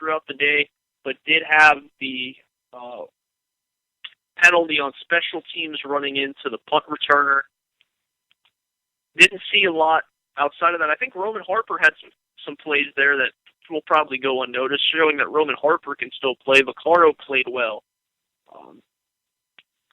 throughout the day, but did have the penalty on special teams running into the punt returner. Didn't see a lot outside of that. I think Roman Harper had some plays there that will probably go unnoticed, showing that Roman Harper can still play. Vaccaro played well.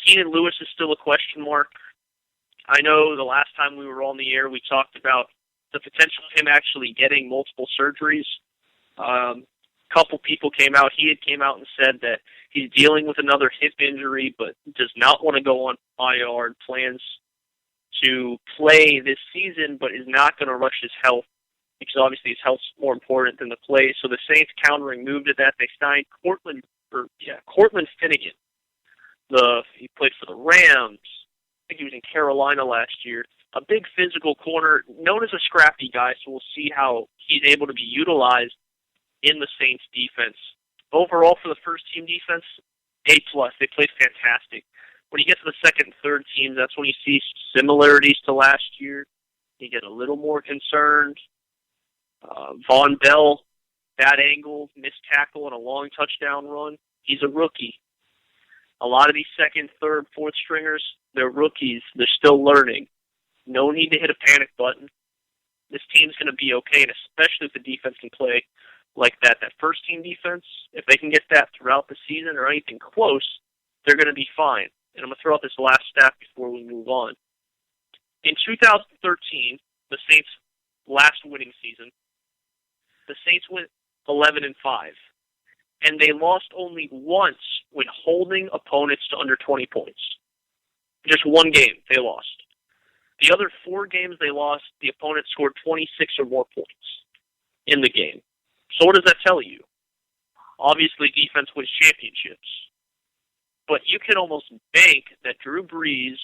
Keenan Lewis is still a question mark. I know the last time we were on the air, we talked about the potential of him actually getting multiple surgeries. Couple people came out. He had came out and said that he's dealing with another hip injury, but does not want to go on IR and plans to play this season, but is not going to rush his health because obviously his health's more important than the play. So the Saints countering moved at that. They signed Cortland Finnegan. He played for the Rams. I think he was in Carolina last year. A big physical corner, known as a scrappy guy, so we'll see how he's able to be utilized in the Saints defense. Overall, for the first-team defense, A+. They played fantastic. When you get to the second and third teams, that's when you see similarities to last year. You get a little more concerned. Von Bell, bad angle, missed tackle, and a long touchdown run. He's a rookie. A lot of these second, third, fourth stringers, they're rookies. They're still learning. No need to hit a panic button. This team's going to be okay, and especially if the defense can play like that first-team defense, if they can get that throughout the season or anything close, they're going to be fine. And I'm going to throw out this last stat before we move on. In 2013, the Saints' last winning season, the Saints went 11-5, and they lost only once when holding opponents to under 20 points. Just one game they lost. The other 4 games they lost, the opponent scored 26 or more points in the game. So what does that tell you? Obviously, defense wins championships. But you can almost bank that Drew Brees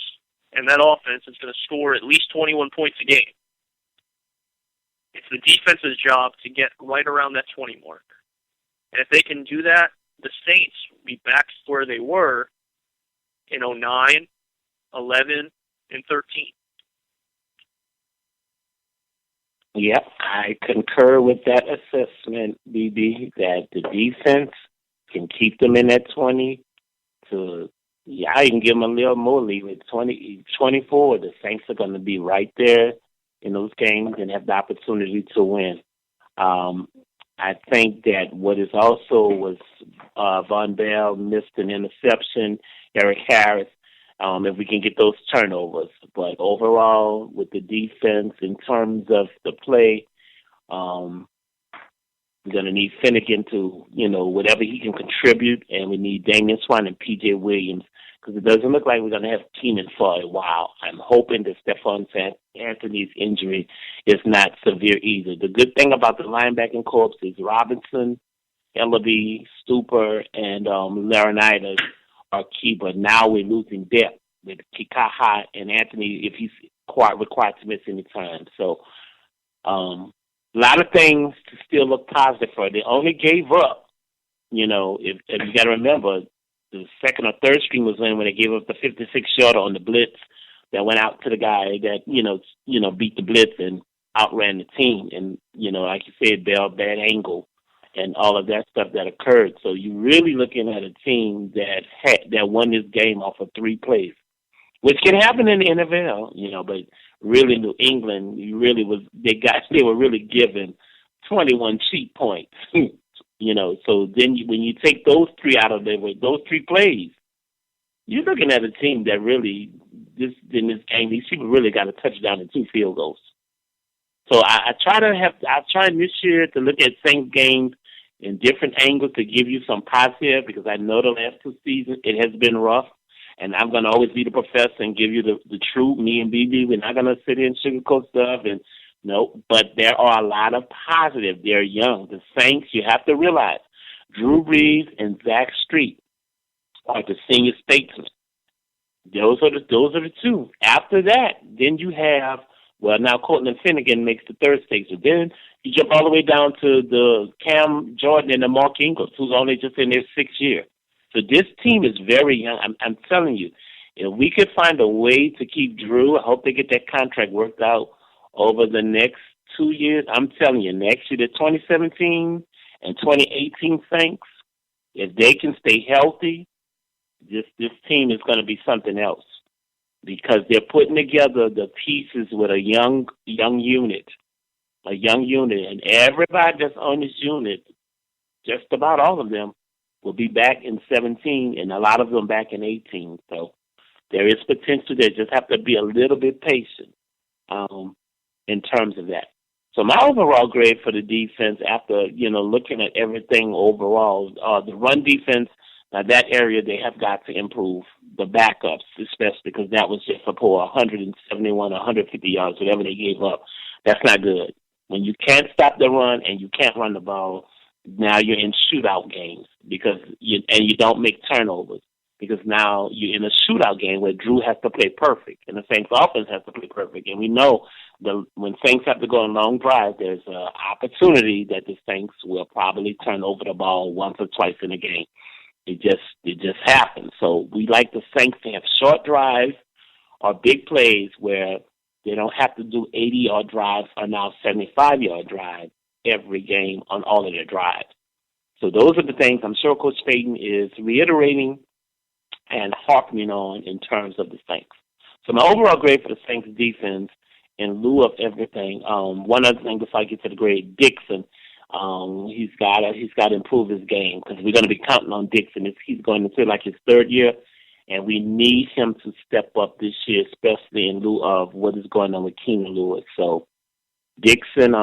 and that offense is going to score at least 21 points a game. It's the defense's job to get right around that 20 mark. And if they can do that, the Saints will be back to where they were in 09, 11, and 13. Yep, I concur with that assessment, BB, that the defense can keep them in that 20 to, I can give them a little more leave at 24. The Saints are going to be right there in those games and have the opportunity to win. I think that what is also was Von Bell missed an interception, Eric Harris, if we can get those turnovers. But overall, with the defense, in terms of the play, we're going to need Finnegan to, whatever he can contribute, and we need Damian Swan and P.J. Williams, because it doesn't look like we're going to have Keenan for a while. I'm hoping that Stephon Anthony's injury is not severe either. The good thing about the linebacking corps is Robinson, Ellaby, Stupar, and Laurinaitis are key, but now we're losing depth with Kikaha and Anthony if he's required to miss any time. So a lot of things to still look positive for. They only gave up, if you got to remember, the second or third string was when they gave up the 56-yarder on the blitz that went out to the guy that, beat the blitz and outran the team. And, like you said, Bell, bad angle and all of that stuff that occurred. So you're really looking at a team that won this game off of 3 plays, which can happen in the NFL, but really New England, they were really given 21 cheap points. So then when you take those 3 out of there with those 3 plays, you're looking at a team that really, in this game, these people really got a touchdown and 2 field goals. So I try this year to look at Saints games in different angles to give you some positive, because I know the last 2 seasons it has been rough, and I'm going to always be the professor and give you the truth. Me and BB, we're not going to sit here and sugarcoat stuff, and no, but there are a lot of positive. They're young. The Saints, you have to realize, Drew Brees and Zach Street are the senior statesmen. Those are the 2. After that, then you have, now Cortland Finnegan makes the third statesman. Then you jump all the way down to the Cam Jordan and the Mark Ingalls, who's only just in their 6th year. So this team is very young. I'm telling you, if we could find a way to keep Drew, I hope they get that contract worked out over the next 2 years. I'm telling you, next year, the 2017 And 2018 Saints, if they can stay healthy, this team is going to be something else because they're putting together the pieces with a young unit, and everybody that's on this unit, just about all of them, will be back in 17, and a lot of them back in 18. So there is potential there. Just have to be a little bit patient in terms of that. So my overall grade for the defense, after looking at everything overall, the run defense, now that area they have got to improve. The backups, especially, because that was just a poor 171, 150 yards, whatever they gave up. That's not good. When you can't stop the run and you can't run the ball, now you're in shootout games because you don't make turnovers. Because now you're in a shootout game where Drew has to play perfect and the Saints offense has to play perfect. And we know when Saints have to go on long drives, there's an opportunity that the Saints will probably turn over the ball once or twice in a game. It just happens. So we like the Saints to have short drives or big plays where they don't have to do 80-yard drives or now 75-yard drives every game on all of their drives. So those are the things I'm sure Coach Payton is reiterating and harping on in terms of the Saints. So my overall grade for the Saints defense, in lieu of everything, one other thing before I get to the grade, Dixon, he's got to improve his game because we're going to be counting on Dixon. He's going to feel like his third year, and we need him to step up this year, especially in lieu of what is going on with Keenan Lewis. So Dixon,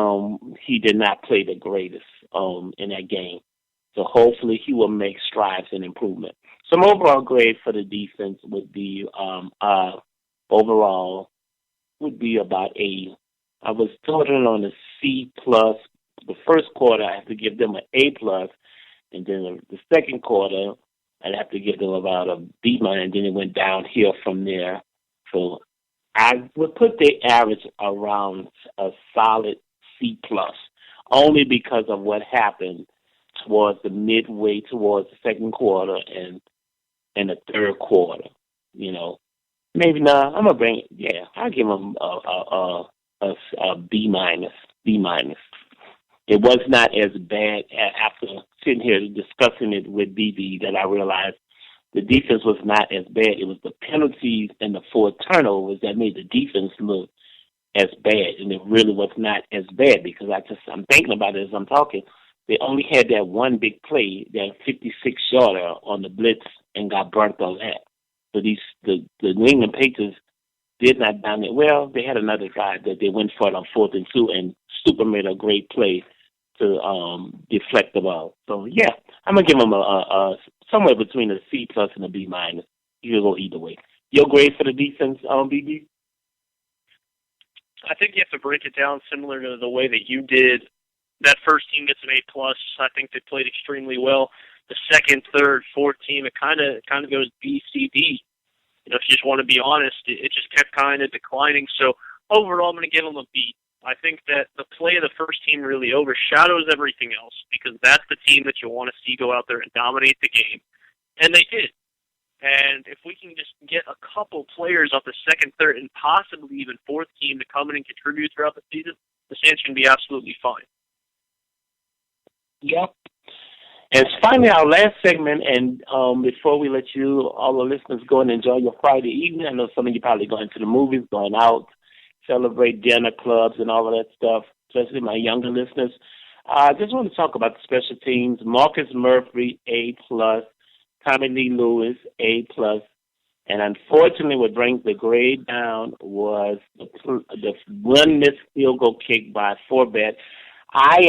he did not play the greatest in that game. So hopefully he will make strides and improvement. Some overall grade for the defense would be overall would be about A. I was totaling on a C plus. The first quarter I have to give them an A plus, and then the second quarter I'd have to give them about a B minus, and then it went downhill from there. So I would put the average around a solid C plus, only because of what happened towards the midway towards the second quarter and the third quarter. Maybe not. I'm gonna bring it. Yeah, I'll give them a B minus. B minus. It was not as bad after sitting here discussing it with BB that I realized the defense was not as bad. It was the penalties and the 4 turnovers that made the defense look as bad, and it really was not as bad because I'm thinking about it as I'm talking. They only had that one big play, that 56-yarder on the blitz, and got burnt on that. So the New England Patriots did not dominate. Well, they had another drive that they went for it on 4th and 2, and Super made a great play to deflect the ball. So yeah, I'm gonna give them a somewhere between a C plus and a B minus. You can go either way. Your grade for the defense, BB? I think you have to break it down similar to the way that you did. That first team gets an A plus. I think they played extremely well. The second, third, fourth team, it kind of goes B, C, D. If you just want to be honest, it just kept kind of declining. So overall, I'm going to give them a B. I think that the play of the first team really overshadows everything else because that's the team that you want to see go out there and dominate the game. And they did. And if we can just get a couple players off the second, third, and possibly even fourth team to come in and contribute throughout the season, the Saints can be absolutely fine. Yep. And finally, our last segment, and before we let you, all the listeners, go and enjoy your Friday evening. I know some of you probably going to the movies, going out, celebrate dinner clubs and all of that stuff, especially my younger listeners. I just want to talk about the special teams. Marcus Murphy, A+. Tommy Lee Lewis, A+. And unfortunately, what brings the grade down was the one missed field goal kick by Forbett. I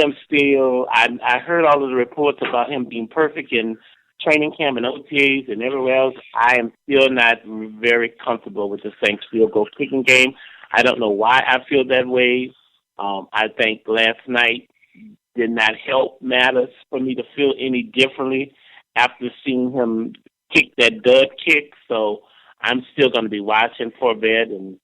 heard all of the reports about him being perfect in training camp and OTAs and everywhere else. I am still not very comfortable with the Saints field goal kicking game. I don't know why I feel that way. I think last night did not help matters for me to feel any differently after seeing him kick that dud kick. So I'm still going to be watching Forbett and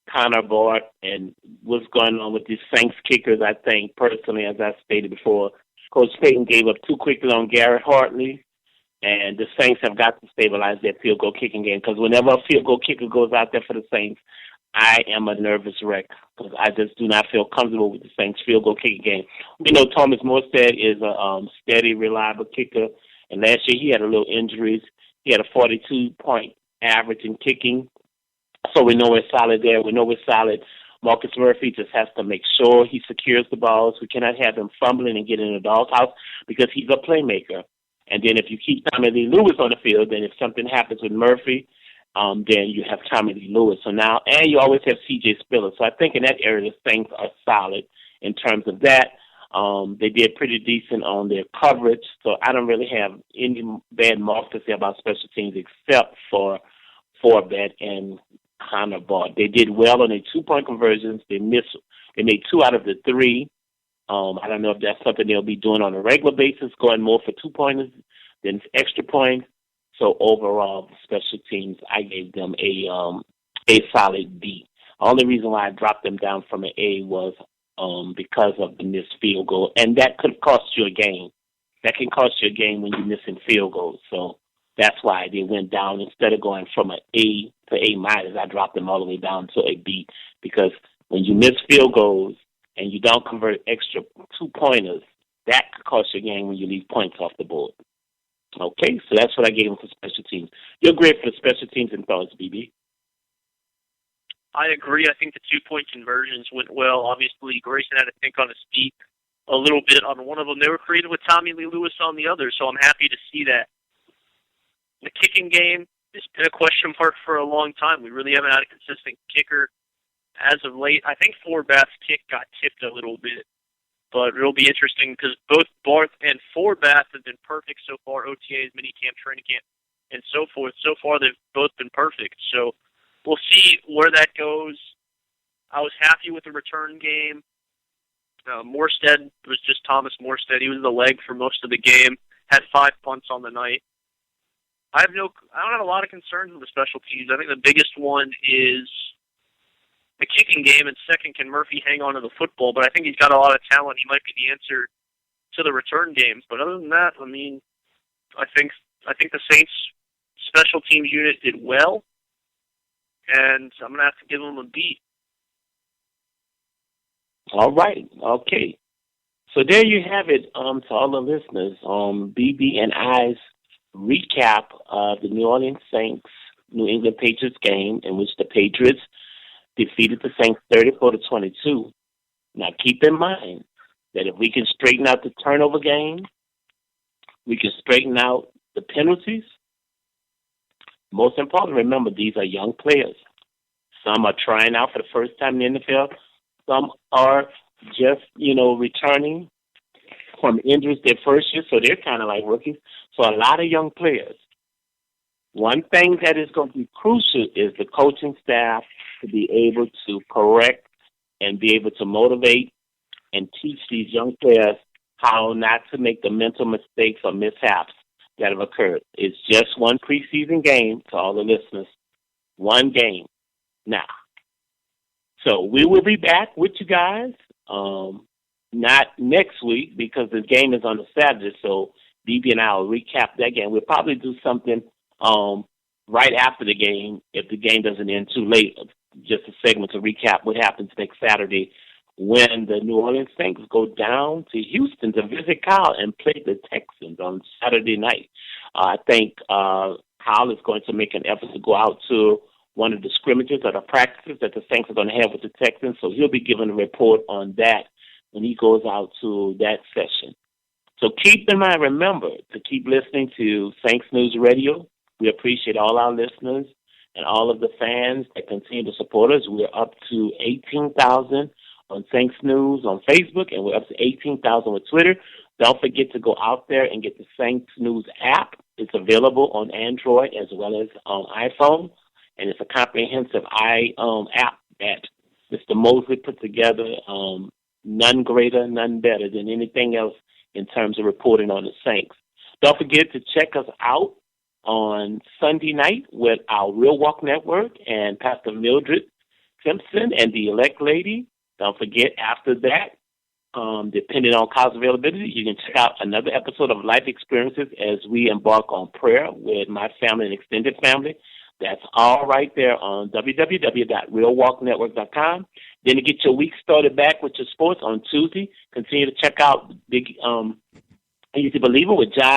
Connor Bart and what's going on with these Saints kickers. I think, personally, as I stated before, Coach Payton gave up too quickly on Garrett Hartley, and the Saints have got to stabilize that field goal kicking game because whenever a field goal kicker goes out there for the Saints, I am a nervous wreck because I just do not feel comfortable with the Saints field goal kicking game. We know Thomas Morstead is a steady, reliable kicker, and last year he had a little injuries. He had a 42-point average in kicking, so we know we're solid there. We know we're solid. Marcus Murphy just has to make sure he secures the balls. We cannot have him fumbling and getting in the doghouse because he's a playmaker. And then if you keep Tommy Lee Lewis on the field, then if something happens with Murphy, then you have Tommy Lee Lewis. So now, and you always have C.J. Spiller. So I think in that area, the Saints are solid in terms of that. They did pretty decent on their coverage. So I don't really have any bad marks to say about special teams except for Forbett and Connor Ball. They did well on their 2-point conversions. They made 2 out of the 3. I don't know if that's something they'll be doing on a regular basis, going more for 2-pointers than extra points. So overall, the special teams, I gave them a solid B. The only reason why I dropped them down from an A was because of the missed field goal, and that could cost you a game. That can cost you a game when you're missing field goals. So that's why they went down. Instead of going from an A to A minus, I dropped them all the way down to a B, because when you miss field goals and you don't convert extra 2-pointers, that could cost you a game when you leave points off the board. Okay, so that's what I gave him for special teams. You're great for the special teams and thoughts, BB. I agree. I think the 2-point conversions went well. Obviously, Grayson had to think on his feet a little bit on one of them. They were creative with Tommy Lee Lewis on the other, so I'm happy to see that. The kicking game has been a question mark for a long time. We really haven't had a consistent kicker as of late. I think Forbath's kick got tipped a little bit, but it'll be interesting because both Barth and Forbath have been perfect so far, OTAs, minicamp, training camp, and so forth. So far, they've both been perfect. So we'll see where that goes. I was happy with the return game. Morstead was just Thomas Morstead. He was the leg for most of the game, had 5 punts on the night. I don't have a lot of concerns with the special teams. I think the biggest one is the kicking game, and second, can Murphy hang on to the football? But I think he's got a lot of talent. He might be the answer to the return games. But other than that, I mean, I think the Saints special teams unit did well, and I'm going to have to give them a B. All right. Okay. So there you have it, to all the listeners, BB and I's recap of the New Orleans Saints New England Patriots game, in which the Patriots defeated the Saints 34-22. Now keep in mind that if we can straighten out the turnover game, we can straighten out the penalties. Most important, remember, these are young players. Some are trying out for the first time in the NFL. Some are just, returning from injuries their first year, so they're kind of like rookies. So a lot of young players. One thing that is going to be crucial is the coaching staff to be able to correct and be able to motivate and teach these young players how not to make the mental mistakes or mishaps that have occurred. It's just one preseason game to all the listeners. One game. Now, so we will be back with you guys, not next week because the game is on a Saturday, so BB and I will recap that game. We'll probably do something right after the game if the game doesn't end too late, just a segment to recap what happens next Saturday when the New Orleans Saints go down to Houston to visit Kyle and play the Texans on Saturday night. I think Kyle is going to make an effort to go out to one of the scrimmages or the practices that the Saints are going to have with the Texans, so he'll be giving a report on that when he goes out to that session. So keep in mind, remember to keep listening to Saints News Radio. We appreciate all our listeners and all of the fans that continue to support us. We're up to 18,000 on Saints News on Facebook, and we're up to 18,000 with Twitter. Don't forget to go out there and get the Saints News app. It's available on Android as well as on iPhone, and it's a comprehensive app that Mr. Mosley put together. None greater, none better than anything else in terms of reporting on the Saints. Don't forget to check us out on Sunday night with our Real Walk Network and Pastor Mildred Simpson and the Elect Lady. Don't forget, after that, depending on Kyle's availability, you can check out another episode of Life Experiences as we embark on prayer with my family and extended family. That's all right there on www.realwalknetwork.com. Then to get your week started back with your sports on Tuesday, continue to check out Big Easy Believer with John